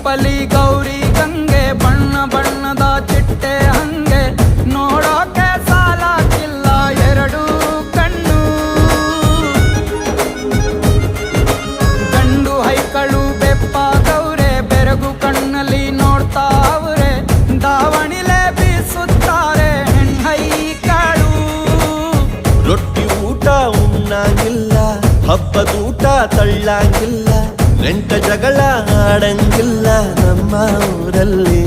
ಚಪ್ಪಲಿ ಗೌರಿ ಗಂಗೆ ಬಣ್ಣ ಬಣ್ಣದ ಚಿಟ್ಟೆ ಹಂಗೆ ನೋಡೋಕೆ ಸಾಲಾಗಿಲ್ಲ ಎರಡು ಕಣ್ಣು. ಗಂಡು ಹೈಕಳು ಬೆಪ್ಪಾಗವ್ರೆ ಬೆರಗು ಕಣ್ಣಲ್ಲಿ ನೋಡ್ತಾವ್ರೆ ದಾವಣಿಲೆ ಬೀಸುತ್ತಾರೆ ಹೆಣ್ಣೈಕಳು. ರೊಟ್ಟಿ ಊಟ ಉಣ್ಣಂಗಿಲ್ಲ ಹಬ್ಬದೂಟ ತಳ್ಳಂಗಿಲ್ಲ ನೆಂಟ ಜಗಳ ಆಡಂಗಿಲ್ಲ ನಮ್ಮ ಊರಲ್ಲಿ.